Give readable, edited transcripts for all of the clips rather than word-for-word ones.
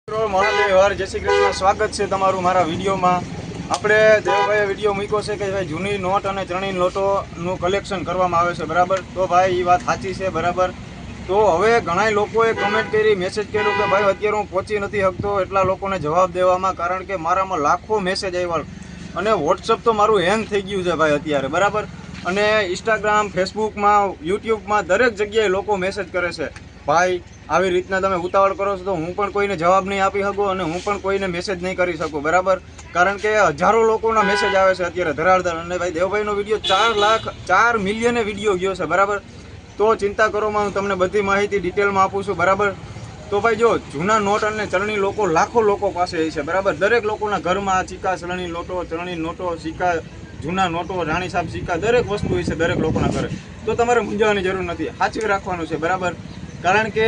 મહાદેવ જય શ્રી કૃષ્ણ, સ્વાગત છે તમારું મારા વિડીયોમાં। આપણે દેવભાઈએ વિડીયો મૂક્યો છે કે ભાઈ જૂની નોટ અને ચણી નોટોનું કલેક્શન કરવામાં આવે છે, બરાબર। તો ભાઈ એ વાત સાચી છે, બરાબર। તો હવે ઘણા લોકોએ કમેન્ટ કરી, મેસેજ કર્યો કે ભાઈ અત્યારે હું પહોંચી નથી શકતો એટલા લોકોને જવાબ દેવામાં, કારણ કે મારામાં લાખો મેસેજ આવ્યા અને વોટ્સઅપ તો મારું હેંગ થઈ ગયું છે ભાઈ અત્યારે, બરાબર। અને ઇન્સ્ટાગ્રામ, ફેસબુકમાં, યુટ્યુબમાં દરેક જગ્યાએ લોકો મેસેજ કરે છે, ભાઈ આવી રીતના તમે ઉતાવળ કરો છો તો હું પણ કોઈને જવાબ નહીં આપી શકું અને હું પણ કોઈને મેસેજ નહીં કરી શકું, બરાબર। કારણ કે હજારો લોકોના મેસેજ આવે છે અત્યારે ધરાડધર, અને ભાઈ દેવભાઈનો વિડીયો 4 મિલિયને વિડીયો ગયો છે, બરાબર। તો ચિંતા કરોમાં હું તમને બધી માહિતી ડિટેલમાં આપું છું, બરાબર। તો ભાઈ જો જૂના નોટ અને ચલણી લોકો લાખો લોકો પાસે છે, બરાબર। દરેક લોકોના ઘરમાં સિક્કા, ચલણી નોટો, સિક્કા, જૂના નોટો, રાણી સાહેબ સિક્કા, દરેક વસ્તુ હોય છે દરેક લોકોના ઘરે। તો તમારે મૂંઝાવાની જરૂર નથી, સાચવી રાખવાનું છે, બરાબર। કારણ કે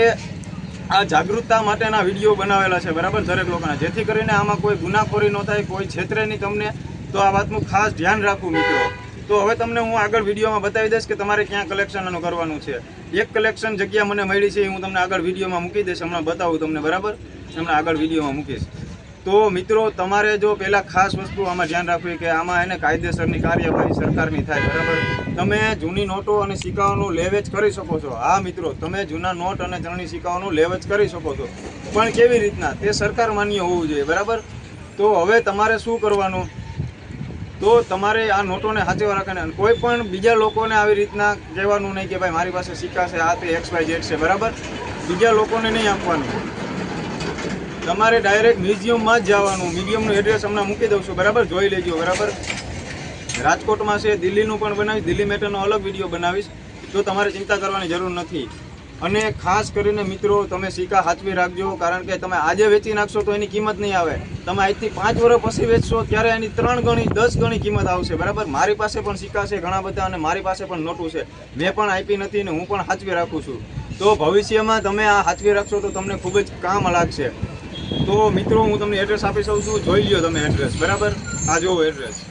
આ જાગૃતતા માટેના વિડીયો બનાવેલા છે, બરાબર, દરેક લોકોના, જેથી કરીને આમાં કોઈ ગુનાખોરી ન થાય, કોઈ છેતરે નહીં તમને। તો આ વાતનું ખાસ ધ્યાન રાખવું મિત્રો। તો હવે તમને હું આગળ વિડીયોમાં બતાવી દઈશ કે તમારે ક્યાં કલેક્શન કરવાનું છે। એક કલેક્શન જગ્યા મને મળી છે, હું તમને આગળ વિડીયોમાં મૂકી દઈશ, હમણાં બતાવું તમને, બરાબર, હમણાં આગળ વિડીયોમાં મૂકીશ। તો મિત્રો તમારે જો પહેલાં ખાસ વસ્તુ આમાં ધ્યાન રાખવી કે આમાં એને કાયદેસરની કાર્યવાહી સરકારની થાય, બરાબર। તમે જૂની નોટો અને સિક્કાઓનું લેવેચ કરી શકો છો, હા મિત્રો, તમે જૂના નોટ અને ચલણી સિક્કાઓનું લેવેચ કરી શકો છો, પણ કેવી રીતના તે સરકાર માન્ય હોવું જોઈએ, બરાબર। તો હવે તમારે શું કરવાનું, તો તમારે આ નોટોને સાચવવા રાખવાના, કોઈ પણ બીજા લોકોને આવી રીતના કહેવાનું નહીં કે ભાઈ મારી પાસે સિક્કા છે, આ તે XYZ છે, બરાબર। બીજા લોકોને નહીં આપવાનું, તમારે ડાયરેક્ટ મ્યુઝિયમમાં જ જવાનું। મ્યુઝિયમનું એડ્રેસ હમણાં મૂકી દઉં છું, બરાબર, જોઈ લેજો, બરાબર। રાજકોટમાં છે, દિલ્હીનું પણ બનાવીશ, દિલ્હી મેટરનો અલગ વિડીયો બનાવીશ, તો તમારે ચિંતા કરવાની જરૂર નથી। અને ખાસ કરીને મિત્રો તમે સિક્કા સાચવી રાખજો, કારણ કે તમે આજે વેચી નાખશો તો એની કિંમત નહીં આવે, તમે આજથી 5 વર્ષ પછી વેચશો ત્યારે એની 3 ગણી 10 ગણી કિંમત આવશે, બરાબર। મારી પાસે પણ સિક્કા છે ઘણા બધા, અને મારી પાસે પણ નોટું છે, મેં પણ આપી નથી ને હું પણ સાચવી રાખું છું। તો ભવિષ્યમાં તમે આ સાચવી રાખશો તો તમને ખૂબ જ કામ લાગશે। તો મિત્રો હું તમને એડ્રેસ આપી શકું છું, જોઈ લ્યો તમે એડ્રેસ, બરાબર, આ જોવો એડ્રેસ।